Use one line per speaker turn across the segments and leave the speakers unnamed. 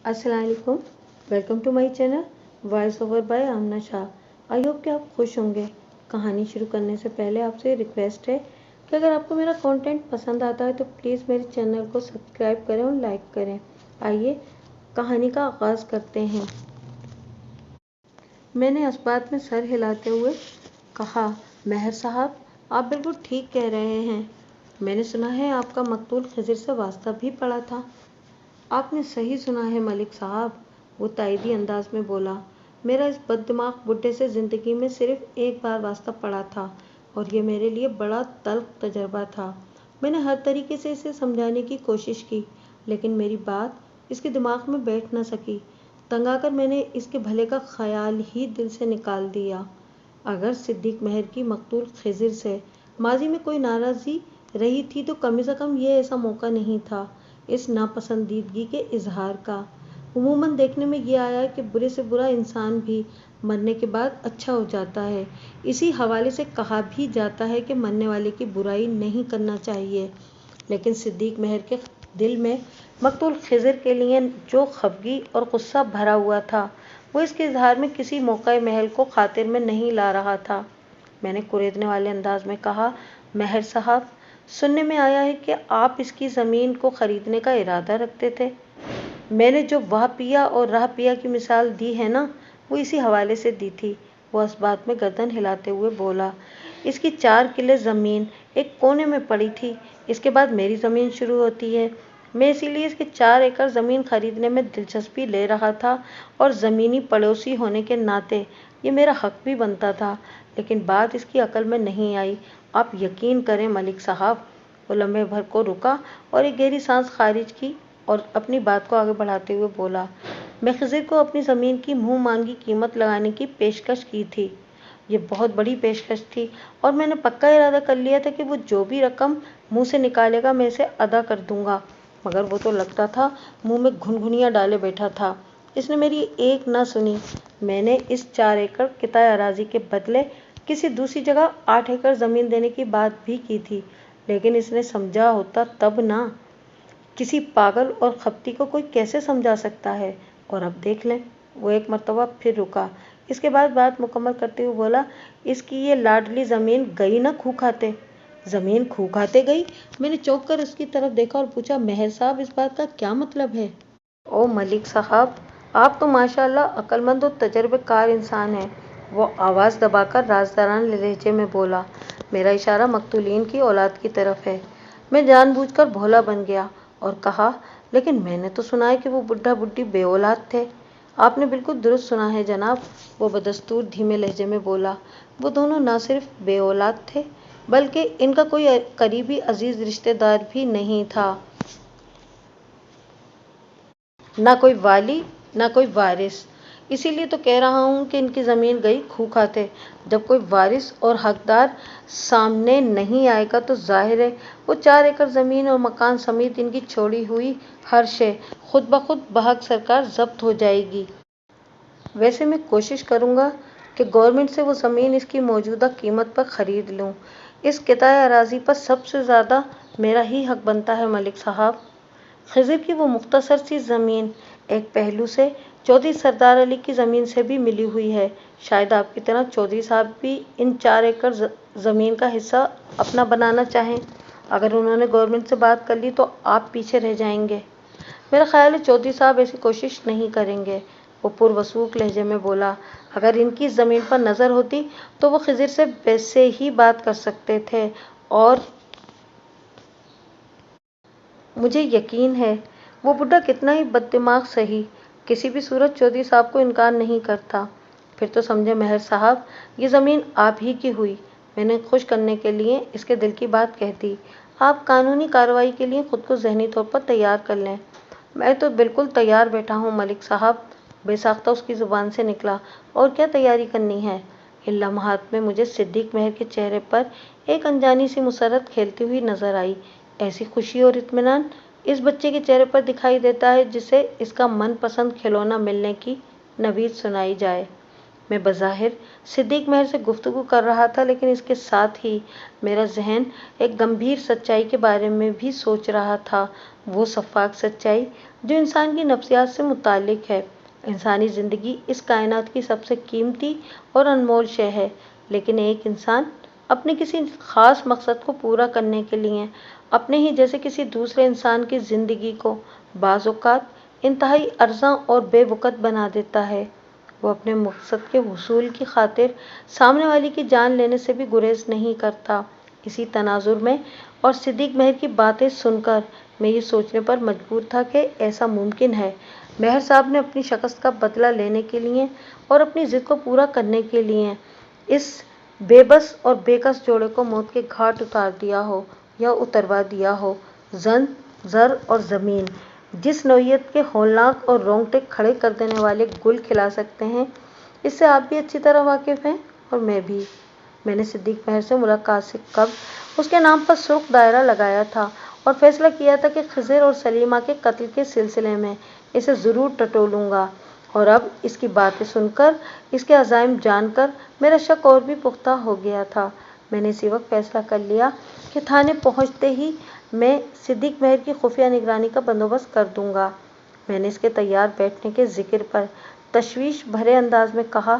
अस्सलाम वालेकुम। Welcome to my channel voice over by Aamna Shah. I hope कि आप खुश होंगे। कहानी शुरू करने से पहले आपसे रिक्वेस्ट है कि अगर आपको मेरा कंटेंट पसंद आता है तो प्लीज़ मेरे चैनल को सब्सक्राइब करें और लाइक करें। आइए कहानी का आगाज़ करते हैं। मैंने अस्बात में सर हिलाते हुए कहा, मेहर साहब, आप बिल्कुल ठीक कह रहे हैं। मैंने सुना है आपका मकतूल खिज़िर से वास्ता भी पड़ा था। आपने सही सुना है मलिक साहब, वो ताइदी अंदाज में बोला। मेरा इस बददिमाग बुड्ढे से ज़िंदगी में सिर्फ एक बार वास्ता पड़ा था और ये मेरे लिए बड़ा तल्ख तजर्बा था। मैंने हर तरीके से इसे समझाने की कोशिश की, लेकिन मेरी बात इसके दिमाग में बैठ न सकी। तंग आकर मैंने इसके भले का ख्याल ही दिल से निकाल दिया। अगर सिद्दीक महर की मकतूल खिज़िर से माजी में कोई नाराज़गी रही थी तो कम से कम ये ऐसा मौका नहीं था इस नापसंदीदगी के इजहार का। उमूमन देखने में ये आया कि बुरे से बुरा इंसान भी मरने के बाद अच्छा हो जाता है। इसी हवाले से कहा भी जाता है कि मरने वाले की बुराई नहीं करना चाहिए। लेकिन सिद्दीक महर के दिल में मकतूल खिज़िर के लिए जो खफगी और गुस्सा भरा हुआ था, वो इसके इजहार में किसी मौका महल को खातिर में नहीं ला रहा था। मैंने कुरेदने वाले अंदाज में कहा, मेहर साहब, सुनने में आया है कि आप इसकी ज़मीन को ख़रीदने का इरादा रखते थे। मैंने जो वाह पिया और राह पिया की मिसाल दी है ना, वो इसी हवाले से दी थी। वो इस बात में गर्दन हिलाते हुए बोला। इसकी 4 किले ज़मीन एक कोने में पड़ी थी। इसके बाद मेरी ज़मीन शुरू होती है। मैं इसीलिए इसके 4 एकड़ ज़मीन खरीदने में दिलचस्पी ले रहा था और ज़मीनी पड़ोसी होने के नाते ये मेरा हक भी बनता था। लेकिन बात इसकी अकल में नहीं आई। आप यकीन करें मलिक साहब। वो लम्हे भर को रुका और एक गहरी सांस खारिज की और अपनी बात को आगे बढ़ाते हुए बोला, मैं खिज़िर को अपनी ज़मीन की मुँह मांगी कीमत लगाने की पेशकश की थी। ये बहुत बड़ी पेशकश थी और मैंने पक्का इरादा कर लिया था कि वो जो भी रकम मुंह से निकालेगा मैं इसे अदा कर दूंगा। मगर वो तो लगता था मुंह में घुनघुनियाँ डाले बैठा था। इसने मेरी एक ना सुनी। मैंने इस 4 एकड़ किताए अराजी के बदले किसी दूसरी जगह 8 एकड़ ज़मीन देने की बात भी की थी, लेकिन इसने समझा होता तब ना। किसी पागल और खपती को कोई कैसे समझा सकता है। और अब देख लें। वो एक मर्तबा फिर रुका। इसके बाद बात मुकम्मल करते हुए बोला, इसकी ये लाडली ज़मीन गई ना खूह खाते। ज़मीन खूह खाते गई? मैंने चौंक कर उसकी तरफ देखा और पूछा, मेहर साहब, इस बात का क्या मतलब है? ओ मलिक साहब, आप तो माशाअल्लाह अक्लमंद और तजर्बेकार इंसान हैं। वो आवाज़ दबाकर राजदारान लहजे में बोला। मेरा इशारा मकतूलीन की औलाद की तरफ है। मैं जानबूझकर भोला बन गया और कहा, लेकिन मैंने तो सुना है कि वो बुढ़ा बुढ़ी बे औलाद थे। आपने बिल्कुल दुरुस्त सुना है जनाब, वो बदस्तूर धीमे लहजे में बोला। वो दोनों न सिर्फ बे औलाद थे, बल्कि इनका कोई करीबी अजीज रिश्तेदार भी नहीं था। ना कोई वाली, ना कोई वारिस। इसीलिए तो कह रहा हूँ कि इनकी ज़मीन गई खूह खाते। जब कोई वारिस और हकदार सामने नहीं आएगा तो जाहिर है वो 4 एकड़ ज़मीन और मकान समेत इनकी छोड़ी हुई हर शे खुद ब खुद बहक सरकार जब्त हो जाएगी। वैसे मैं कोशिश करूँगा कि गवर्नमेंट से वो ज़मीन इसकी मौजूदा कीमत पर ख़रीद लूँ। इस किताए अराजी पर सबसे ज़्यादा मेरा ही हक बनता है मलिक साहब। खिज़िर की वो मुख्तसर सी ज़मीन एक पहलू से चौधरी सरदार अली की ज़मीन से भी मिली हुई है। शायद आपकी तरह चौधरी साहब भी इन 4 एकड़ ज़मीन का हिस्सा अपना बनाना चाहें। अगर उन्होंने गवर्नमेंट से बात कर ली तो आप पीछे रह जाएंगे। मेरा ख्याल है चौधरी साहब ऐसी कोशिश नहीं करेंगे। वो पुरवसूख लहजे में बोला। अगर इनकी ज़मीन पर नज़र होती तो वो खिज़िर से वैसे ही बात कर सकते थे और मुझे यकीन है वो बुढ़ा कितना ही बददिमाग सही किसी भी सूरत चौधरी साहब को इनकार नहीं करता। फिर तो समझे मेहर साहब, ये ज़मीन आप ही की हुई। मैंने खुश करने के लिए इसके दिल की बात कह दी। आप कानूनी कार्रवाई के लिए खुद को जहनी तौर पर तैयार कर लें। मैं तो बिल्कुल तैयार बैठा हूँ मलिक साहब, बेसाख्ता उसकी ज़ुबान से निकला। और क्या तैयारी करनी है? इन लम्हात में मुझे सिद्दीक महर के चेहरे पर एक अनजानी सी मुसर्रत खेलती हुई नजर आई। ऐसी खुशी और इत्मीनान इस बच्चे के चेहरे पर दिखाई देता है जिसे इसका मनपसंद खिलौना मिलने की नवीद सुनाई जाए। میں بظاہر صدیق مہر سے گفتگو کر رہا تھا، لیکن اس کے ساتھ ہی میرا ذہن ایک گمبھیر سچائی کے بارے میں بھی سوچ رہا تھا، وہ شفاف سچائی جو انسان کی نفسیات سے متعلق ہے۔ انسانی زندگی اس کائنات کی سب سے قیمتی اور انمول شے ہے، لیکن ایک انسان اپنے کسی خاص مقصد کو پورا کرنے کے لیے اپنے ہی جیسے کسی دوسرے انسان کی زندگی کو بعض اوقات انتہائی ارزاں اور بے وقت بنا دیتا ہے۔ وہ اپنے مقصد کے حصول کی خاطر سامنے والی کی جان لینے سے بھی گریز نہیں کرتا۔ اسی تناظر میں اور صدیق مہر کی باتیں سن کر میں یہ سوچنے پر مجبور تھا کہ ایسا ممکن ہے مہر صاحب نے اپنی شکست کا بدلہ لینے کے لیے اور اپنی ضد کو پورا کرنے کے لیے اس بے بس اور بے کس جوڑے کو موت کے گھاٹ اتار دیا ہو یا اتروا دیا ہو۔ زن، زر اور زمین جس نوعیت کے ہولناک اور رونگٹے کھڑے کر دینے والے گل کھلا سکتے ہیں، اس سے آپ بھی اچھی طرح واقف ہیں اور میں بھی۔ میں نے صدیق مہر سے ملاقات سے قبل اس کے نام پر سرخ دائرہ لگایا تھا اور فیصلہ کیا تھا کہ خضر اور سلیمہ کے قتل کے سلسلے میں اسے ضرور ٹٹولوں گا، اور اب اس کی باتیں سن کر، اس کے عزائم جان کر میرا شک اور بھی پختہ ہو گیا تھا۔ میں نے اسی وقت فیصلہ کر لیا کہ تھانے پہنچتے ہی میں صدیق مہر کی خفیہ نگرانی کا بندوبست کر دوں گا۔ میں نے اس کے تیار بیٹھنے کے ذکر پر تشویش بھرے انداز میں کہا،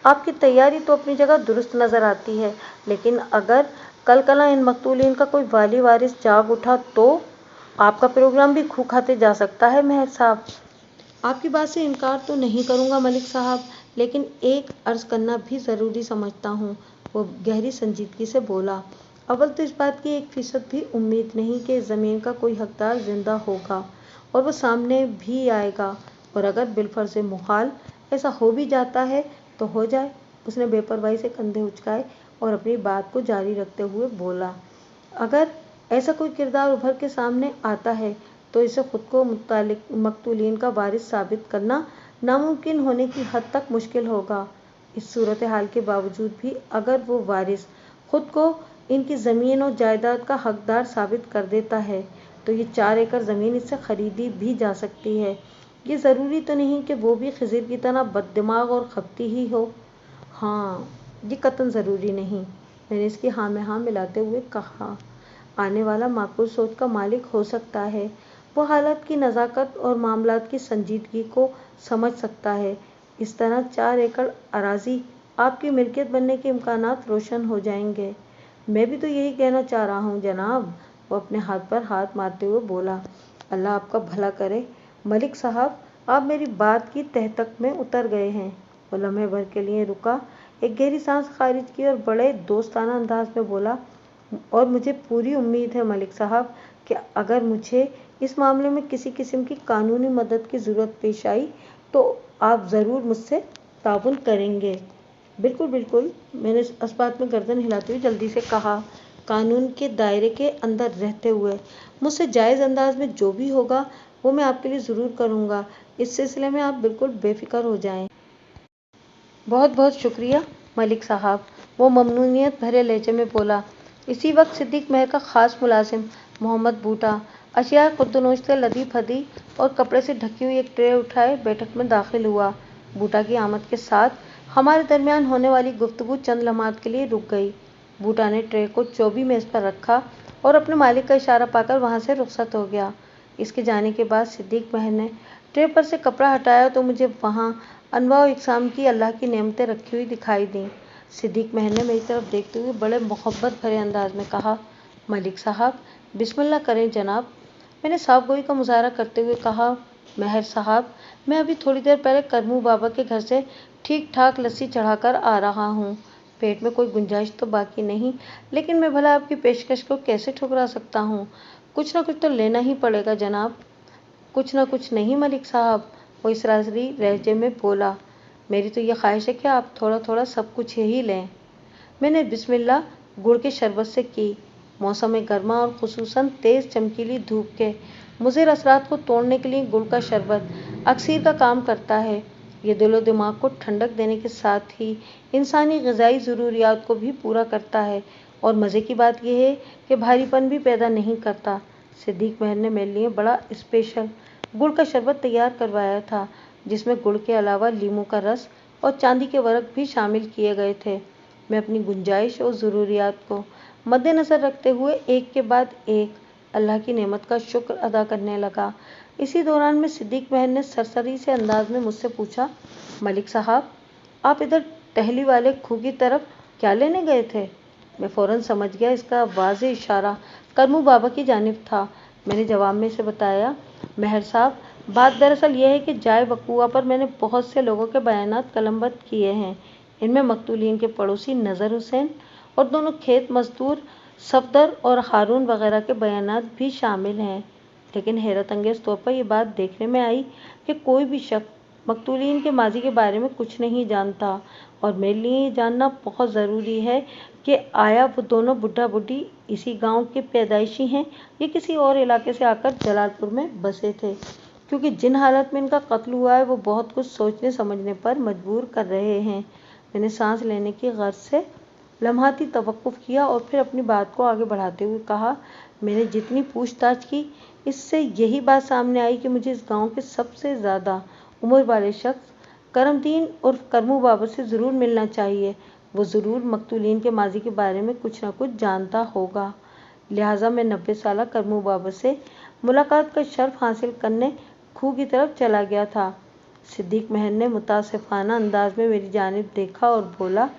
آپ کی تیاری تو اپنی جگہ درست نظر آتی ہے، لیکن اگر کل کلاں ان مقتولین کا کوئی والی وارث جاگ اٹھا تو آپ کا پروگرام بھی کھو کھاتے جا سکتا ہے۔ مہر صاحب، آپ کی بات سے انکار تو نہیں کروں گا ملک صاحب، لیکن ایک عرض کرنا بھی ضروری سمجھتا ہوں۔ وہ گہری سنجیدگی سے بولا، اول تو اس بات کی 1% بھی امید نہیں کہ اس زمین کا کوئی حقدار زندہ ہوگا اور وہ سامنے بھی آئے گا، اور اگر بالفرض محال ایسا ہو بھی جاتا ہے تو ہو جائے۔ اس نے بے پرواہی سے کندھے اچکائے اور اپنی بات کو جاری رکھتے ہوئے بولا، اگر ایسا کوئی کردار ابھر کے سامنے آتا ہے تو اسے خود کو مقتولین کا وارث ثابت کرنا ناممکن ہونے کی حد تک مشکل ہوگا۔ اس صورتحال کے باوجود بھی اگر وہ وارث خود کو ان کی زمین اور جائیداد کا حقدار ثابت کر دیتا ہے تو یہ 4 ایکڑ زمین اس سے خریدی بھی جا سکتی ہے۔ یہ ضروری تو نہیں کہ وہ بھی خضر کی طرح بد دماغ اور خپتی ہی ہو۔ ہاں، یہ قطعاً ضروری نہیں، میں نے اس کی ہاں میں ہاں ملاتے ہوئے کہا۔ آنے والا معقول سوچ کا مالک ہو سکتا ہے، وہ حالات کی نزاکت اور معاملات کی سنجیدگی کو سمجھ سکتا ہے۔ اس طرح 4 ایکڑ اراضی آپ کی ملکیت بننے کے امکانات روشن ہو جائیں گے۔ میں بھی تو یہی کہنا چاہ رہا ہوں جناب، وہ اپنے ہاتھ پر ہاتھ مارتے ہوئے بولا۔ اللہ آپ کا بھلا کرے ملک صاحب، آپ میری بات کی تہ تک میں اتر گئے ہیں۔ وہ لمحے بھر کے لیے رکا، ایک گہری سانس خارج کی اور بڑے دوستانہ انداز میں بولا، اور مجھے پوری امید ہے ملک صاحب کہ اگر مجھے اس معاملے میں کسی قسم کی قانونی مدد کی ضرورت پیش آئی تو آپ ضرور مجھ سے تعاون کریں گے۔ بالکل بالکل، میں نے اس بات میں گردن ہلاتے ہوئے جلدی سے کہا، قانون کے دائرے کے اندر رہتے ہوئے مجھ سے جائز انداز میں جو بھی ہوگا وہ میں آپ کے لیے ضرور کروں گا۔ اس سلسلے میں آپ بالکل بے فکر ہو جائیں۔ بہت بہت شکریہ ملک صاحب، وہ ممنونیت بھرے لہجے میں بولا۔ اسی وقت صدیق مہر کا خاص ملازم محمد بوٹا اشیاء خردنوش سے لدی پھدی اور کپڑے سے ڈھکی ہوئی ایک ٹرے اٹھائے بیٹھک میں داخل ہوا۔ بوٹا کی آمد کے ساتھ ہمارے درمیان ہونے والی گفتگو چند لمحات کے لیے رک گئی۔ بوٹا نے ٹرے کو چوبی میز پر رکھا اور اپنے مالک کا اشارہ پا کر وہاں سے رخصت ہو گیا۔ اس کے جانے کے بعد صدیق مہر نے ٹرے پر سے کپڑا ہٹایا تو مجھے وہاں انواع و اقسام کی اللہ کی نعمتیں رکھی ہوئی دکھائی دیں۔ صدیق مہر نے میری طرف دیکھتے ہوئے بڑے محبت بھرے انداز میں کہا، ملک صاحب بسم اللہ کریں جناب۔ میں نے صاف گوئی کا مظاہرہ کرتے ہوئے کہا، مہر صاحب میں ابھی تھوڑی دیر پہلے کرمو بابا کے گھر سے ٹھیک ٹھاک لسی چڑھا کر آ رہا ہوں۔ پیٹ میں کوئی گنجائش تو باقی نہیں، لیکن میں بھلا آپ کی پیشکش کو کیسے ٹھکرا سکتا ہوں؟ کچھ نہ کچھ تو لینا ہی پڑے گا جناب۔ کچھ نہ کچھ نہیں ملک صاحب، وہ اصراری لہجے میں بولا، میری تو یہ خواہش ہے کہ آپ تھوڑا تھوڑا سب کچھ ہی لیں۔ میں نے بسم اللہ گڑ کے شربت سے کی۔ موسم گرما اور خصوصاً تیز چمکیلی دھوپ کے مضر اثرات کو توڑنے کے لیے گڑ کا شربت اکسیر کا کام کرتا ہے۔ یہ دل و دماغ کو ٹھنڈک دینے کے ساتھ ہی انسانی غذائی ضروریات کو بھی پورا کرتا ہے، اور مزے کی بات یہ ہے کہ بھاری پن بھی پیدا نہیں کرتا۔ صدیق مہر نے میرے لیے بڑا اسپیشل گڑ کا شربت تیار کروایا تھا، جس میں گڑ کے علاوہ لیموں کا رس और चांदी के वर्क भी शामिल किए गए थे। मैं अपनी गुंजाइश और ज़रूरियात को मद्देनज़र रखते हुए एक के बाद एक अल्लाह की नेमत का शुक्र अदा करने लगा। इसी दौरान में सिद्दीक बहन ने सरसरी से अंदाज में मुझसे पूछा, मलिक साहब, आप इधर टहली वाले खूह की तरफ क्या लेने गए थे? मैं फ़ौरन समझ गया इसका वाज़ेह इशारा करमू बाबा की जानिब था। मैंने जवाब में इसे बताया, महर साहब, बात दरअसल यह है कि जाए वक़ूआ पर मैंने बहुत से लोगों के बयानात कलमबंद किए हैं। इनमें मकतूलीन के पड़ोसी नज़र हुसैन और दोनों खेत मजदूर सफदर और हारून वगैरह के बयानात भी शामिल हैं। लेकिन हैरत अंगेज़ तौर पर यह बात देखने में आई कि कोई भी शख्स मकतूलीन के माजी के बारे में कुछ नहीं जानता, और मेरे लिए ये जानना बहुत ज़रूरी है कि आया वो दोनों बुढ़ा बुढ़ी इसी गांव के पैदाइशी हैं या किसी और इलाके से आकर जलालपुर में बसे थे, क्योंकि जिन हालत में इनका कत्ल हुआ है वो बहुत कुछ सोचने समझने पर मजबूर कर रहे हैं। मैंने सांस लेने की गर्ज से लम्हाती तवक्कुफ किया और फिर अपनी बात को आगे बढ़ाते हुए कहा, मैंने जितनी पूछताछ की इससे यही बात सामने आई कि मुझे इस गांव के सबसे ज़्यादा उम्र वाले शख्स करमदीन उर्फ करमू बाबा से ज़रूर मिलना चाहिए। वो ज़रूर मकतूलीन के माजी के बारे में कुछ न कुछ जानता होगा। लिहाजा मैं 90 साला करमू बाबा से मुलाकात का शर्फ हासिल करने खूह की तरफ चला गया था। सिद्दीक महन ने मुतासिफाना अंदाज में मेरी जानिब देखा और बोला,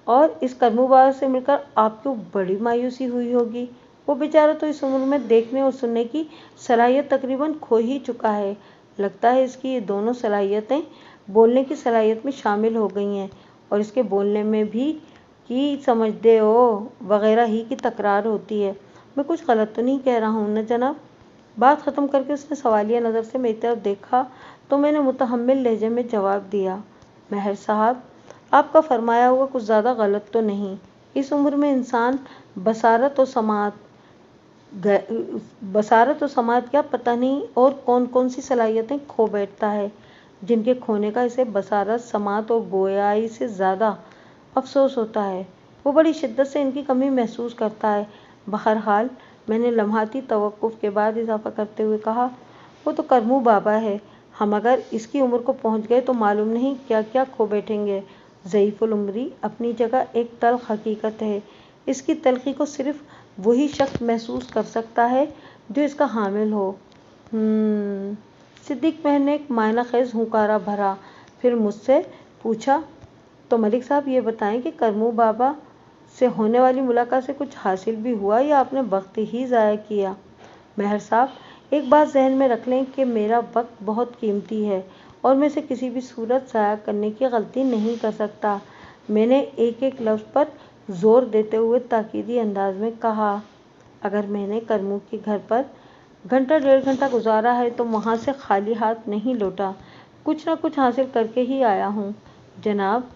और इस करमू बाबा से मिलकर आपको बड़ी मायूसी हुई होगी। वो बेचारा तो इस उम्र में देखने और सुनने की सलाहियत तकरीबन खो ही चुका है। लगता है इसकी ये दोनों सलाहियतें बोलने की सलाहियत में शामिल हो गई हैं, और इसके बोलने में भी कि समझते हो वगैरह ही की तकरार होती है। मैं कुछ गलत तो नहीं कह रहा हूँ न जनाब? बात ख़त्म करके उसने सवालिया नज़र से मेरी तरफ देखा तो मैंने मुतहम्मिल लहजे में जवाब दिया, महर साहब, आपका फरमाया हुआ कुछ ज़्यादा गलत तो नहीं। इस उम्र में इंसान बसारत और समात क्या पता नहीं और कौन कौन सी सलाहियतें खो बैठता है, जिनके खोने का इसे बसारत, समात और गोयाई से ज़्यादा अफसोस होता है। वो बड़ी शिद्दत से इनकी कमी महसूस करता है। बहरहाल, मैंने लम्हाती तवक्कुफ के बाद इजाफा करते हुए कहा, वो तो करमू बाबा है। हम अगर इसकी उम्र को पहुँच गए तो मालूम नहीं क्या क्या खो बैठेंगे। ज़ईफ़ुल उम्री अपनी जगह एक तल्ख़ हकीकत है। इसकी तलख़ी को सिर्फ वही शख्स महसूस कर सकता है जो इसका हामिल हो। सिद्दीक महन ने एक मायना खेज़ हुंकारा भरा, फिर मुझसे पूछा, तो मलिक साहब ये बताएं कि करमू बाबा से होने वाली मुलाकात से कुछ हासिल भी हुआ या आपने वक्त ही ज़ाया किया? महर साहब, एक बात जहन में रख लें कि मेरा वक्त बहुत कीमती है और मैं इसे किसी भी सूरत ज़ाया करने की गलती नहीं कर सकता। मैंने एक एक लफ्ज़ पर ज़ोर देते हुए ताकीदी अंदाज में कहा, अगर मैंने करमू के घर पर घंटा 1.5 घंटा गुजारा है तो वहाँ से खाली हाथ नहीं लौटा, कुछ न कुछ हासिल करके ही आया हूँ। जनाब,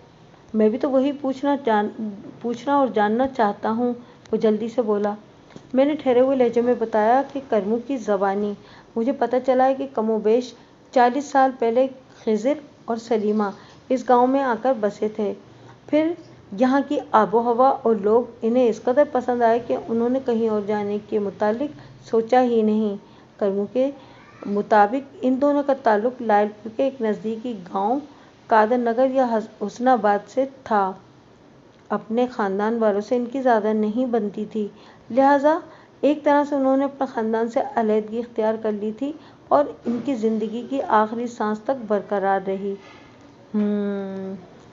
मैं भी तो वही पूछना और जानना चाहता हूँ, वो जल्दी से बोला। मैंने ठहरे हुए लहजे में बताया कि करमू की ज़बानी मुझे पता चला है कि कमोबेश 40 साल पहले खिज़िर और सलीमा इस गांव में आकर बसे थे। फिर यहाँ की आबो हवा और लोग इन्हें इस कदर पसंद आए कि उन्होंने कहीं और जाने के मुतालिक सोचा ही नहीं। करमू के मुताबिक इन दोनों का ताल्लुक लायलपुर के एक नज़दीकी गांव कादर नगर या हुस्नाबाद से था। अपने ख़ानदान वालों से इनकी ज़्यादा नहीं बनती थी, लिहाजा एक तरह से उन्होंने अपने ख़ानदान से अलहदगी इख्तियार कर ली थी और इनकी ज़िंदगी की आखिरी सांस तक बरकरार रही।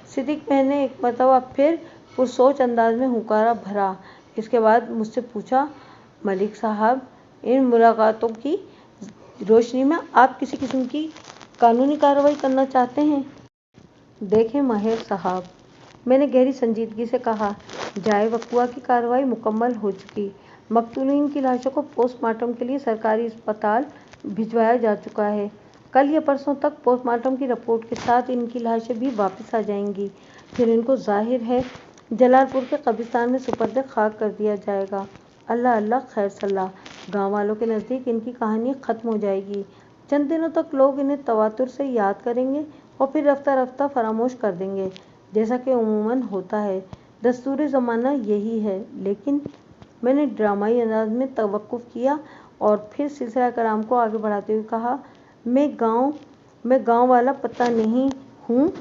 सिद्दीक महन ने एक मरतबा फिर पुरसोच अंदाज में हुंकारा भरा। इसके बाद मुझसे पूछा, मलिक साहब, इन मुलाकातों की रोशनी में आप किसी किस्म की कानूनी कार्रवाई करना चाहते हैं? देखें महर साहब, मैंने गहरी संजीदगी से कहा, जाए वक़ूआ की कार्रवाई मुकम्मल हो चुकी। मकतूलीन की लाशों को पोस्टमार्टम के लिए सरकारी अस्पताल भिजवाया जा चुका है। कल या परसों तक पोस्टमार्टम की रिपोर्ट के साथ इनकी लाशें भी वापस आ जाएंगी। फिर इनको ज़ाहिर है जलालपुर के कब्रिस्तान में सुपर्द खाक कर दिया जाएगा। अल्लाह अल्लाह खैर सल्ला। गाँव वालों के नज़दीक इनकी कहानी ख़त्म हो जाएगी। चंद दिनों तक लोग इन्हें तवातुर से याद करेंगे और फिर रफ्ता रफ्ता फरामोश कर देंगे, जैसा कि उमूमन होता है। दस्तूर ज़माना यही है। लेकिन मैंने ड्रामाई अंदाज में तवक्कुफ़ किया और फिर सिलसिला कलाम को आगे बढ़ाते हुए कहा, मैं गाँव वाला पता नहीं हूँ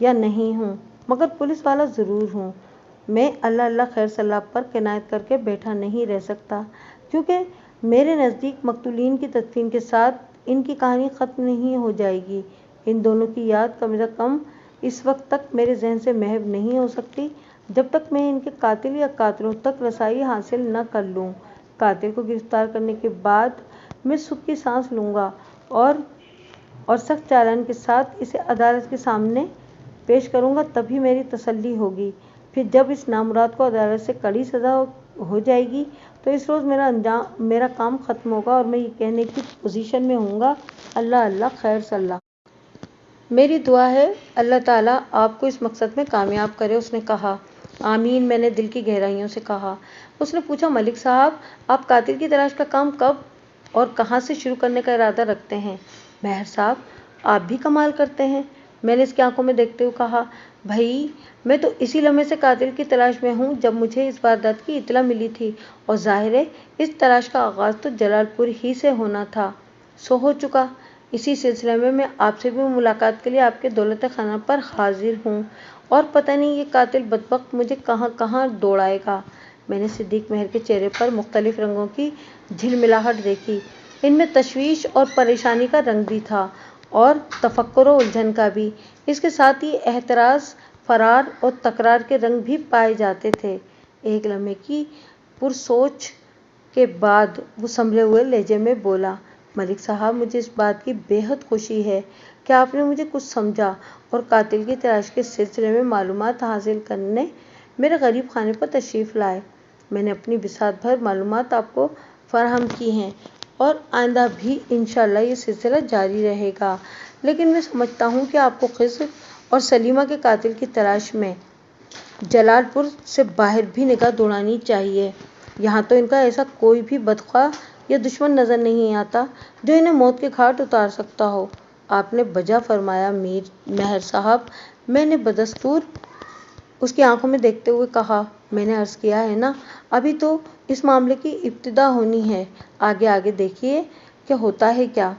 یا نہیں ہوں، مگر پولیس والا ضرور ہوں۔ میں اللہ اللہ خیر صلاح پر کنایت کر کے بیٹھا نہیں رہ سکتا، کیونکہ میرے نزدیک مقتولین کی تدفین کے ساتھ ان کی کہانی ختم نہیں ہو جائے گی۔ ان دونوں کی یاد کم از کم اس وقت تک میرے ذہن سے محو نہیں ہو سکتی جب تک میں ان کے قاتل یا قاتلوں تک رسائی حاصل نہ کر لوں۔ قاتل کو گرفتار کرنے کے بعد میں سکھ کی سانس لوں گا اور سخت چالان کے ساتھ اسے عدالت کے سامنے پیش کروں گا، تبھی میری تسلی ہوگی۔ پھر جب اس نامراد کو عدالت سے کڑی سزا ہو جائے گی تو اس روز میرا کام ختم ہوگا اور میں یہ کہنے کی پوزیشن میں ہوں گا، اللہ اللہ خیر صلاح۔ میری دعا ہے اللہ تعالیٰ آپ کو اس مقصد میں کامیاب کرے۔ اس نے کہا، آمین، میں نے دل کی گہرائیوں سے کہا۔ اس نے پوچھا، ملک صاحب، آپ قاتل کی تلاش کا کام کب اور کہاں سے شروع کرنے کا ارادہ رکھتے ہیں؟ ماہر صاحب، آپ بھی کمال کرتے ہیں، میں نے اس کی آنکھوں میں دیکھتے ہوئے کہا۔ بھائی، میں تو اسی لمحے سے قاتل کی تلاش میں ہوں جب مجھے اس واردات کی اطلاع ملی تھی، اور ظاہر ہے اس تلاش کا آغاز تو جلال پور ہی سے ہونا تھا۔ سو ہو چکا۔ اسی سلسلے میں آپ سے بھی ملاقات کے لیے آپ کے دولت خانہ پر حاضر ہوں، اور پتہ نہیں یہ قاتل بدبخت مجھے کہاں کہاں دوڑائے گا۔ میں نے صدیق مہر کے چہرے پر مختلف رنگوں کی جھلملاہٹ دیکھی۔ ان میں تشویش اور پریشانی کا رنگ بھی تھا، اور تفکر و الجھن کا بھی۔ اس کے ساتھ ہی احتراز، فرار اور تکرار کے رنگ بھی پائے جاتے تھے۔ ایک لمحے کی پرسوچ کے بعد وہ سنبھلے ہوئے لہجے میں بولا، ملک صاحب، مجھے اس بات کی بے حد خوشی ہے کہ آپ نے مجھے کچھ سمجھا اور قاتل کی تلاش کے سلسلے میں معلومات حاصل کرنے میرے غریب خانے پر تشریف لائے۔ میں نے اپنی بساط بھر معلومات آپ کو فراہم کی ہیں، اور آئندہ بھی انشاءاللہ یہ سلسلہ جاری رہے گا، لیکن میں سمجھتا ہوں کہ آپ کو خضر اور سلیمہ کے قاتل کی تلاش میں جلال پور سے باہر بھی نگاہ دوڑانی چاہیے۔ یہاں تو ان کا ایسا کوئی بھی بدخواہ یا دشمن نظر نہیں آتا جو انہیں موت کے گھاٹ اتار سکتا ہو۔ آپ نے بجا فرمایا ماہر صاحب، میں نے بدستور اس کی آنکھوں میں دیکھتے ہوئے کہا۔ میں نے عرض کیا ہے نا، ابھی تو اس معاملے کی ابتدا ہونی ہے، آگے آگے دیکھیے کہ ہوتا ہے کیا۔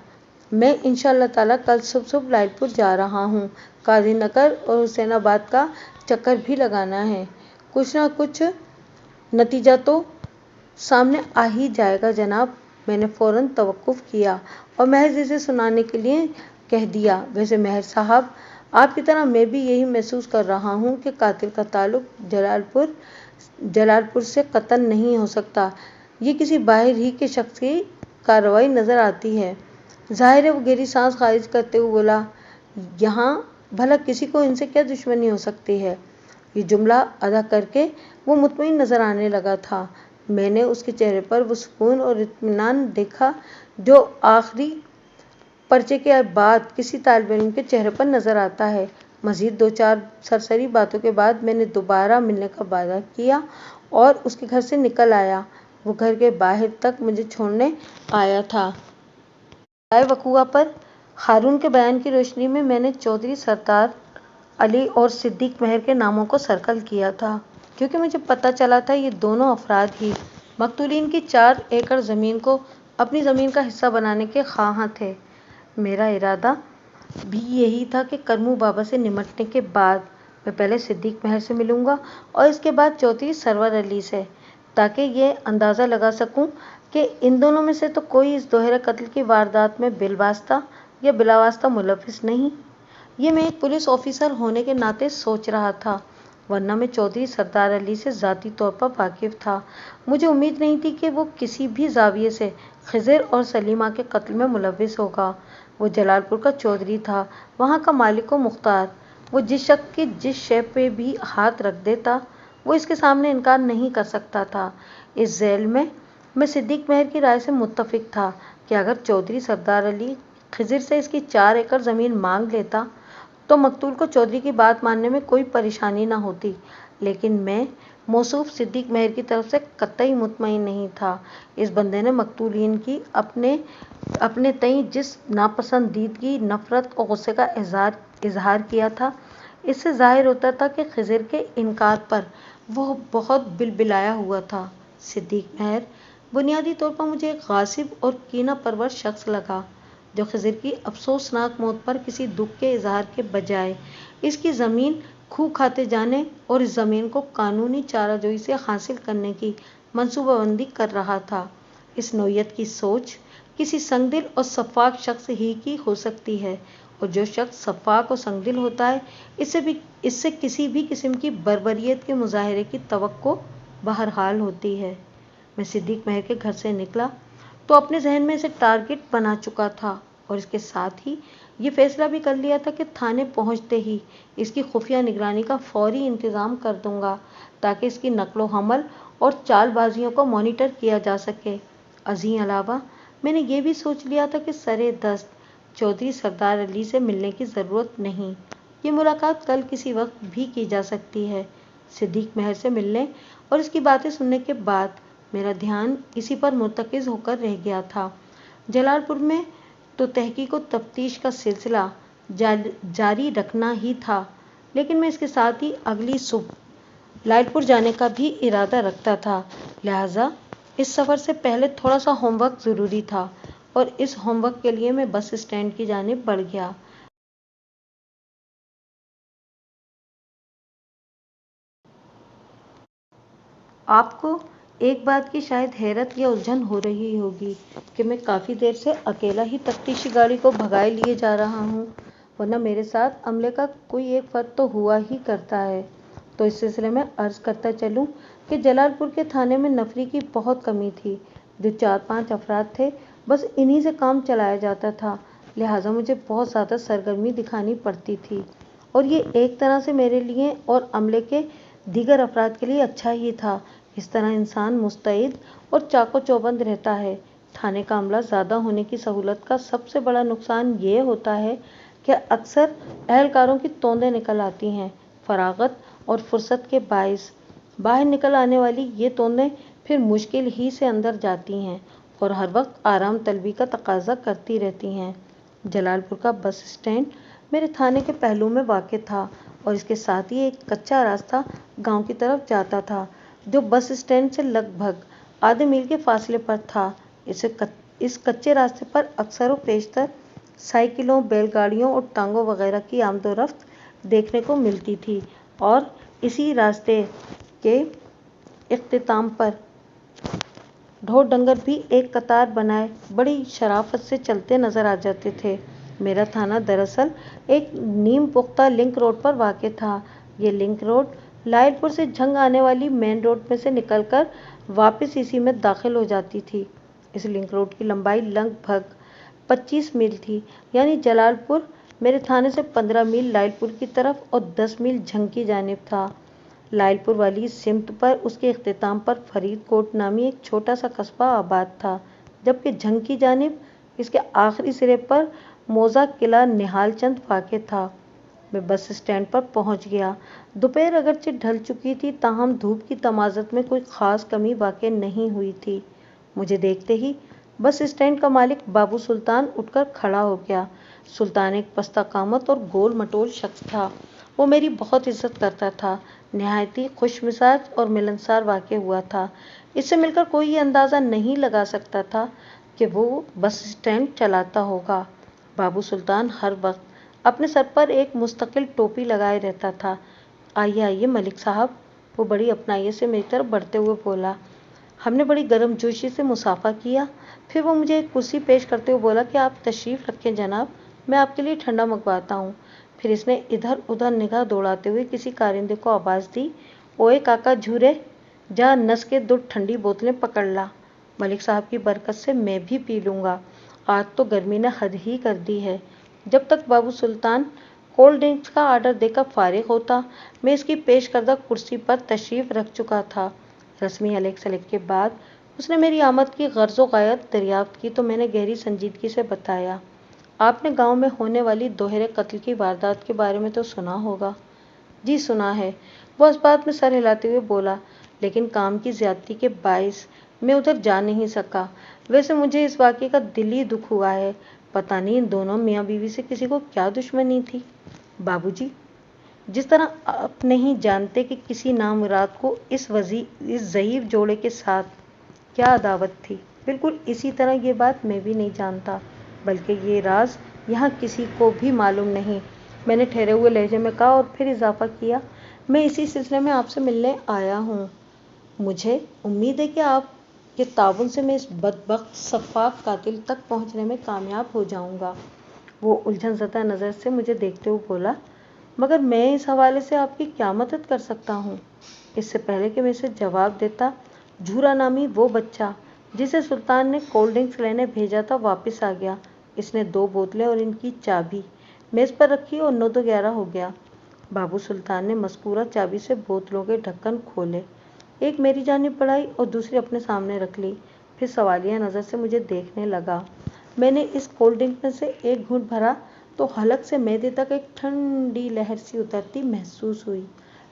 میں انشاءاللہ تعالیٰ کل صبح لائٹ پور جا رہا ہوں، قاضی نگر اور حسین آباد کا چکر بھی لگانا ہے۔ کچھ نہ کچھ نتیجہ تو سامنے آ ہی جائے گا جناب۔ میں نے فوراً توقف کیا اور محض اسے سنانے کے لیے کہہ دیا، ویسے ماہر صاحب، آپ کی طرح میں بھی یہی محسوس کر رہا ہوں کہ قاتل کا تعلق جلال پور سے قطعاً نہیں ہو سکتا۔ یہ کسی باہر ہی کے شخص کی کارروائی نظر آتی ہے۔ ظاہر ہے، وہ گہری سانس خارج کرتے ہوئے بولا، یہاں بھلا کسی کو ان سے کیا دشمنی ہو سکتی ہے؟ یہ جملہ ادا کر کے وہ مطمئن نظر آنے لگا تھا۔ میں نے اس کے چہرے پر وہ سکون اور اطمینان دیکھا جو آخری پرچے کے بعد کسی طالب علم کے چہرے پر نظر آتا ہے۔ مزید دو چار سرسری باتوں کے بعد میں نے دوبارہ ملنے کا وعدہ کیا اور اس کے گھر سے نکل آیا۔ وہ گھر کے باہر تک مجھے چھوڑنے آیا تھا۔ جائے وقوعہ پر ہارون کے بیان کی روشنی میں نے چودھری سردار علی اور صدیق مہر کے ناموں کو سرکل کیا تھا، کیونکہ مجھے پتہ چلا تھا یہ دونوں افراد ہی مقتولین کی 4 ایکڑ زمین کو اپنی زمین کا حصہ بنانے کے خواہاں تھے۔ میرا ارادہ بھی یہی تھا کہ کرمو بابا سے نمٹنے کے بعد میں پہلے صدیق مہر سے ملوں گا اور اس کے بعد چودھری سرور علی سے، تاکہ یہ اندازہ لگا سکوں کہ ان دونوں میں سے تو کوئی اس دوہرے قتل کی واردات میں بالواسطہ یا بلا واسطہ ملوث نہیں۔ یہ میں ایک پولیس آفیسر ہونے کے ناطے سوچ رہا تھا، ورنہ میں چودھری سردار علی سے ذاتی طور پر واقف تھا۔ مجھے امید نہیں تھی کہ وہ کسی بھی زاویے سے خضر اور سلیمہ کے قتل میں ملوث ہوگا۔ وہ جلال پور کا چودھری تھا، وہاں کا مالک و مختار۔ وہ جس شخص کی جس شے پہ بھی ہاتھ رکھ دیتا، وہ اس کے سامنے انکار نہیں کر سکتا تھا۔ اس ذیل میں صدیق مہر کی رائے سے متفق تھا کہ اگر چودھری سردار علی خضر سے اس کی 4 ایکڑ زمین مانگ لیتا تو مقتول کو چودھری کی بات ماننے میں کوئی پریشانی نہ ہوتی، لیکن میں موصوف صدیق مہر کی طرف سے قطعی مطمئن نہیں تھا۔ اس بندے نے مقتولین کی اپنے تئیں جس ناپسندیدگی، نفرت اور غصے کا اظہار کیا تھا، اس سے ظاہر ہوتا تھا کہ خضر کے انکار پر وہ بہت بلبلایا ہوا تھا۔ صدیق مہر بنیادی طور پر مجھے ایک غاصب اور کینہ پرور شخص لگا۔ جو خضر کی افسوسناک موت پر کسی دکھ کے اظہار کے بجائے اس کی زمین کھو کھاتے جانے اور اس زمین کو قانونی چارہ جوئی سے حاصل کرنے کی منصوبہ بندی کر رہا تھا۔ اس نوعیت کی سوچ کسی سنگ دل اور شفاف شخص ہی کی ہو سکتی ہے، اور جو شخص شفاف اور سنگ دل ہوتا ہے اس سے کسی بھی قسم کی بربریت کے مظاہرے کی توقع بہرحال ہوتی ہے۔ میں صدیق مہر کے گھر سے نکلا تو اپنے ذہن میں اسے ٹارگٹ بنا چکا تھا، اور اس کے ساتھ ہی یہ فیصلہ بھی کر لیا تھا کہ تھانے پہنچتے ہی اس کی خفیہ نگرانی کا فوری انتظام کر دوں گا تاکہ اس کی نقل و حمل اور چال بازیوں کو مانیٹر کیا جا سکے۔ ازیں علاوہ میں نے یہ بھی سوچ لیا تھا کہ سرے دست چودھری سردار علی سے ملنے کی ضرورت نہیں، یہ ملاقات کل کسی وقت بھی کی جا سکتی ہے۔ صدیق مہر سے ملنے اور اس کی باتیں سننے کے بعد میرا دھیان اسی پر مرتکز ہو کر رہ گیا تھا۔ جلال پور میں تو تحقیق و تفتیش کا سلسلہ جاری رکھنا ہی تھا، لیکن میں اس کے ساتھ ہی اگلی صبح لائل پور جانے کا بھی ارادہ رکھتا تھا، لہٰذا اس سفر سے پہلے تھوڑا سا ہوم ورک ضروری تھا، اور اس ہوم ورک کے لیے میں بس اسٹینڈ کی جانب بڑھ گیا۔ آپ کو ایک بات کی شاید حیرت یا الجھن ہو رہی ہوگی کہ میں کافی دیر سے اکیلا ہی تفتیشی گاڑی کو بھگائے لیے جا رہا ہوں، ورنہ میرے ساتھ عملے کا کوئی ایک فرد تو ہوا ہی کرتا ہے۔ تو اس سلسلے میں عرض کرتا چلوں کہ جلال پور کے تھانے میں نفری کی بہت کمی تھی۔ جو 4-5 افراد تھے، بس انہی سے کام چلایا جاتا تھا، لہٰذا مجھے بہت زیادہ سرگرمی دکھانی پڑتی تھی، اور یہ ایک طرح سے میرے لیے اور عملے کے دیگر افراد کے لیے اچھا ہی تھا۔ اس طرح انسان مستعد اور چاق و چوبند رہتا ہے۔ تھانے کا عملہ زیادہ ہونے کی سہولت کا سب سے بڑا نقصان یہ ہوتا ہے کہ اکثر اہلکاروں کی توندیں نکل آتی ہیں، فراغت اور فرصت کے باعث۔ باہر نکل آنے والی یہ توندیں پھر مشکل ہی سے اندر جاتی ہیں اور ہر وقت آرام طلبی کا تقاضا کرتی رہتی ہیں۔ جلال پور کا بس اسٹینڈ میرے تھانے کے پہلو میں واقع تھا، اور اس کے ساتھ ہی ایک کچا راستہ گاؤں کی طرف جاتا تھا جو بس اسٹینڈ سے لگ بھگ آدھے میل کے فاصلے پر تھا۔ اس کچے راستے پر اکثر و بیشتر سائیکلوں، بیل گاڑیوں اور ٹانگوں وغیرہ کی آمد و رفت دیکھنے کو ملتی تھی، اور اسی راستے کے اختتام پر ڈھور ڈنگر بھی ایک قطار بنائے بڑی شرافت سے چلتے نظر آ جاتے تھے۔ میرا تھانہ دراصل ایک نیم پختہ لنک روڈ پر واقع تھا۔ یہ لنک روڈ لائل پور سے جھنگ آنے والی مین روڈ میں سے نکل کر واپس اسی میں داخل ہو جاتی تھی۔ اس لنک روڈ کی لمبائی لگ بھگ 25 میل تھی، یعنی جلال پور میرے تھانے سے 15 میل لائل پور کی طرف اور 10 میل جھنگ کی جانب تھا۔ لائل پور والی سمت پر اس کے اختتام پر فرید کوٹ نامی ایک چھوٹا سا قصبہ آباد تھا، جبکہ جھنگ کی جانب اس کے آخری سرے پر موزہ قلعہ نہال چند واقع تھا۔ میں بس اسٹینڈ پر پہنچ گیا۔ دوپہر اگرچہ ڈھل چکی تھی، تاہم دھوپ کی تمازت میں کوئی خاص کمی واقع نہیں ہوئی تھی۔ مجھے دیکھتے ہی بس اسٹینڈ کا مالک بابو سلطان اٹھ کر کھڑا ہو گیا۔ سلطان ایک پستہ قامت اور گول مٹول شخص تھا۔ وہ میری بہت عزت کرتا تھا، نہایت ہی خوش مزاج اور ملنسار واقع ہوا تھا۔ اس سے مل کر کوئی یہ اندازہ نہیں لگا سکتا تھا کہ وہ بس اسٹینڈ چلاتا ہوگا۔ بابو سلطان ہر وقت اپنے سر پر ایک مستقل ٹوپی لگائے رہتا تھا۔ آئیے آئیے ملک صاحب، وہ بڑی اپنائیت سے میری طرف بڑھتے ہوئے بولا۔ ہم نے بڑی گرم جوشی سے مصافحہ کیا، پھر وہ مجھے ایک کرسی پیش کرتے ہوئے بولا کہ آپ تشریف رکھیں جناب، میں آپ کے لیے ٹھنڈا منگواتا ہوں۔ پھر اس نے ادھر ادھر نگاہ دوڑاتے ہوئے کسی کارندے کو آواز دی، اوئے کاکا جھورے، جا نس کے 2 ٹھنڈی بوتلیں پکڑ لا، ملک صاحب کی برکت سے میں بھی پی لوں گا، آج تو گرمی نے حد ہی کر دی ہے۔ جب تک بابو سلطان کولڈ ڈرنکس کا آرڈر دے کر فارغ ہوتا، میں اس کی پیش کردہ کرسی پر تشریف رکھ چکا تھا۔ رسمی علیق سلیق کے بعد اس نے میری آمد کی غرض و غایت دریافت کی تو میں نے گہری سنجیدگی سے بتایا، آپ نے گاؤں میں ہونے والی دوہرے قتل کی واردات کے بارے میں تو سنا ہوگا؟ جی سنا ہے، وہ اس بات میں سر ہلاتے ہوئے بولا، لیکن کام کی زیادتی کے باعث میں ادھر جا نہیں سکا۔ ویسے مجھے اس واقعے کا دلی دکھ ہوا ہے، پتہ نہیں ان دونوں میاں بیوی سے کسی کو کیا دشمنی تھی۔ بابو جی، جس طرح آپ نہیں جانتے کہ کسی نامراد کو اس ضعیف جوڑے کے ساتھ کیا عداوت تھی، بالکل اسی طرح یہ بات میں بھی نہیں جانتا۔ बल्कि ये राज यहाँ किसी को भी मालूम नहीं, मैंने ठहरे हुए लहजे में कहा और फिर इजाफा किया, मैं इसी सिलसिले में आपसे मिलने आया हूँ। मुझे उम्मीद है कि आपके ताउन से मैं इस बदबख्त सफाक कातिल तक पहुँचने में कामयाब हो जाऊँगा। वो उलझन ज़दा नज़र से मुझे देखते हुए बोला, मगर मैं इस हवाले से आपकी क्या मदद कर सकता हूँ? इससे पहले कि मैं इसे जवाब देता, झूरा नामी वो बच्चा जिसे सुल्तान ने कोल्ड ड्रिंक्स लेने भेजा था वापस आ गया। इसने 2 बोतलें और इनकी चाबी मेज़ पर रखी और 9 तो 11 हो गया। बाबू सुल्तान ने मस्कूरा चाबी से बोतलों के ढक्कन खोले, एक मेरी जानिब बढ़ाई और दूसरी अपने सामने रख ली। फिर सवालिया नज़र से मुझे देखने लगा। मैंने इस कोल्ड ड्रिंक में से एक घूंट भरा तो हलक से मैदे तक एक ठंडी लहर सी उतरती महसूस हुई।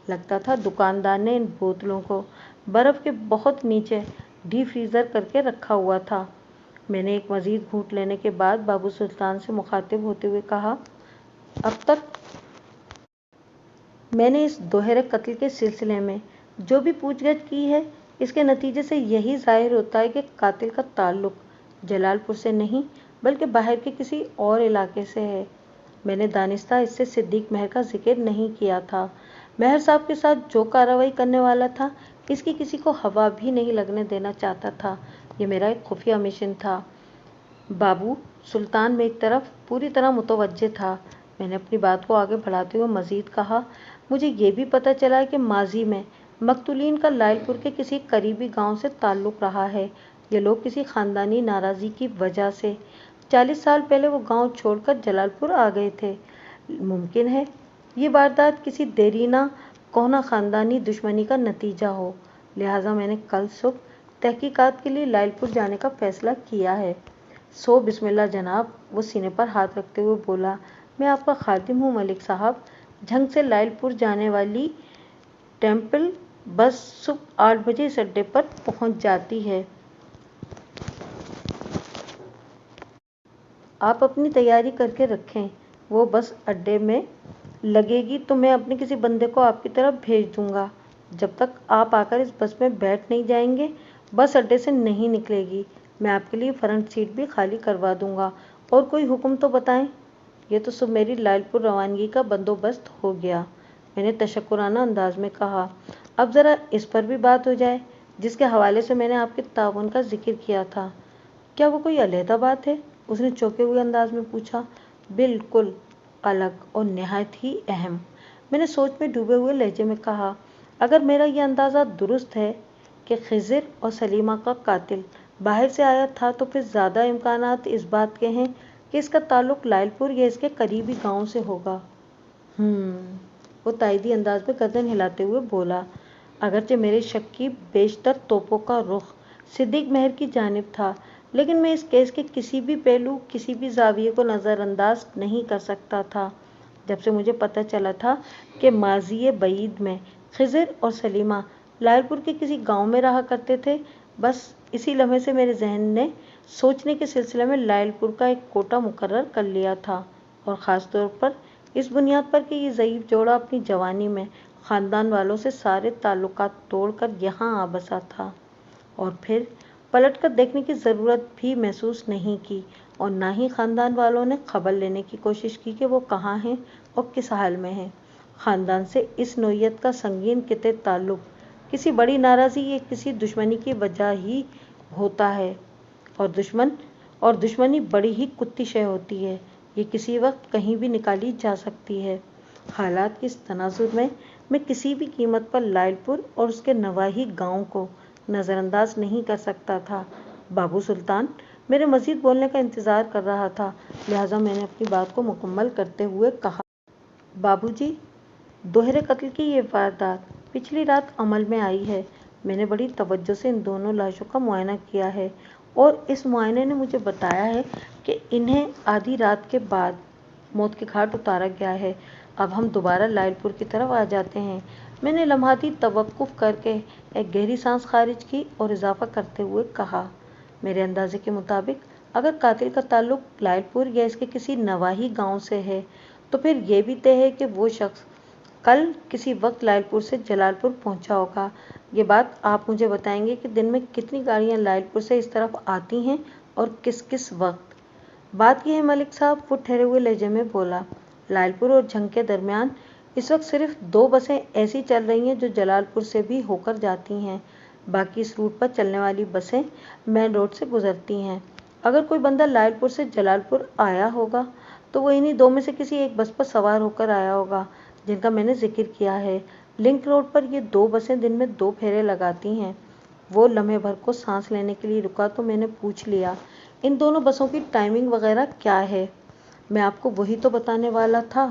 लगता था दुकानदार ने इन बोतलों को बर्फ़ के बहुत नीचे डीप फ्रीज़र करके रखा हुआ था। मैंने एक मज़ीद घूंट लेने के बाद बाबू सुल्तान से मुखातिब होते हुए कहा, अब तक मैंने इस दोहरे कत्ल के सिलसिले में जो भी पूछगछ की है, इसके नतीजे से यही ज़ाहिर होता है कि कातिल का ताल्लुक जलालपुर से नहीं बल्कि बाहर के किसी और इलाके से है। मैंने दानिस्ता इससे सिद्दीक महर का जिक्र नहीं किया था। महर साहब के साथ जो कार्रवाई करने वाला था, इसकी किसी को हवा भी नहीं लगने देना चाहता था। ये मेरा एक खुफिया मिशन था। बाबू सुल्तान में एक तरफ पूरी तरह मुतवज्जे था। मैंने अपनी बात को आगे बढ़ाते हुए मज़ीद कहा, मुझे ये भी पता चला है कि माजी में मकतूलीन का लायलपुर के किसी करीबी गांव से ताल्लुक़ रहा है। ये लोग किसी ख़ानदानी नाराज़गी की वजह से 40 साल पहले वो गांव छोड़कर जलालपुर आ गए थे। मुमकिन है ये वारदात किसी देरीना कोहना ख़ानदानी दुश्मनी का नतीजा हो। लिहाजा मैंने कल सुबह तहकीकात के लिए लायलपुर जाने का फ़ैसला किया है। सो बिस्मिल्लाह जनाब, वो सीने पर हाथ रखते हुए बोला, मैं आपका खादिम हूँ मलिक साहब। झंग से लायलपुर जाने वाली टेम्पल बस सुबह 8 बजे इस अड्डे पर पहुँच जाती है। आप अपनी तैयारी करके रखें। वो बस अड्डे में लगेगी तो मैं अपने किसी बंदे को आपकी तरफ भेज दूंगा। जब तक आप आकर इस बस में बैठ नहीं जाएंगे, बस अड्डे से नहीं निकलेगी। मैं आपके लिए फ्रंट सीट भी खाली करवा दूंगा। और कोई हुक्म तो बताएं। ये तो सब मेरी लायलपुर रवानगी का बंदोबस्त हो गया, मैंने तशक्कुराना अंदाज में कहा। अब ज़रा इस पर भी बात हो जाए जिसके हवाले से मैंने आपके ताउन का जिक्र किया था। क्या वो कोई अलहदा बात है? उसने चौंके हुए अंदाज में पूछा। बिल्कुल अलग और निहायत ही अहम, मैंने सोच में डूबे हुए लहजे में कहा। अगर मेरा ये अंदाज़ा दुरुस्त है कि खिज़िर और सलीमा का कातिल बाहर से आया था, तो फिर ज़्यादा इम्कानात इस बात के हैं कि इसका ताल्लुक़ लायलपुर या इसके करीबी गांव से होगा। वो तायदी अंदाज में गर्दन हिलाते हुए बोला। अगरचे मेरे शक की बेशतर तोपों का रुख सिद्दीक महर की जानिब था, लेकिन मैं इस केस के किसी भी पहलू, किसी भी ज़ाविये को नज़रअंदाज नहीं कर सकता था। जब से मुझे पता चला था कि माज़ी बईद में खिज़िर और सलीमा लायलपुर के किसी गांव में रहा करते थे, बस इसी लम्हे से मेरे जहन ने सोचने के सिलसिले में लायलपुर का एक कोटा मुकर्रर कर लिया था, और ख़ास तौर पर इस बुनियाद पर कि ये ज़ईफ़ जोड़ा अपनी जवानी में ख़ानदान वालों से सारे ताल्लुकात तोड़कर यहाँ आ बसा था। और फिर पलट कर देखने की ज़रूरत भी महसूस नहीं की, और ना ही ख़ानदान वालों ने खबर लेने की कोशिश की कि वो कहाँ हैं और किस हाल में हैं। ख़ानदान से इस नौइयत का संगीन किते ताल्लुक़ किसी बड़ी नाराज़गी या किसी दुश्मनी की वजह ही होता है, और दुश्मनी बड़ी ही कुत्ती शय होती है। ये किसी वक्त कहीं भी निकाली जा सकती है। हालात के इस तनाजुर में मैं किसी भी कीमत पर लायलपुर और उसके नवाही गांव को नज़रअंदाज नहीं कर सकता था। बाबू सुल्तान मेरे मज़ीद बोलने का इंतज़ार कर रहा था, लिहाजा मैंने अपनी बात को मुकम्मल करते हुए कहा, बाबूजी, दोहरे कत्ल की ये वारदात पिछली रात अमल में आई है। मैंने बड़ी तवज्जो से इन दोनों लाशों का मुआयना किया है, और इस मुआयने ने मुझे बताया है कि इन्हें आधी रात के बाद मौत के घाट उतारा गया है। अब हम दोबारा लायलपुर की तरफ आ जाते हैं। मैंने लम्हाती तवक्कुफ़ करके एक गहरी सांस खारिज की और इजाफा करते हुए कहा, मेरे अंदाजे के मुताबिक अगर कातिल का ताल्लुक़ लायलपुर या इसके किसी नवाही गांव से है, तो फिर ये भी तय है कि वो शख्स कल किसी वक्त लायलपुर से जलालपुर पहुंचा होगा। ये बात आप मुझे बताएंगे कि दिन में कितनी गाड़ियां लायलपुर से इस तरफ आती हैं और किस किस वक्त। बात ये है मलिक साहब, वो ठहरे हुए लहजे में बोला, लालपुर और झंग के दरमियान इस वक्त सिर्फ 2 बसें ऐसी चल रही हैं जो जलालपुर से भी होकर जाती हैं। बाकी इस रूट पर चलने वाली बसें मेन रोड से गुजरती हैं। अगर कोई बंदा लालपुर से जलालपुर आया होगा तो वो इन्हीं 2 में से किसी एक बस पर सवार होकर आया होगा जिनका मैंने जिक्र किया है। लिंक रोड पर ये 2 बसें दिन में 2 फेरे लगाती हैं। वो लम्हे भर को सांस लेने के लिए रुका तो मैंने पूछ लिया, इन दोनों बसों की टाइमिंग वगैरह क्या है? मैं आपको वही तो बताने वाला था।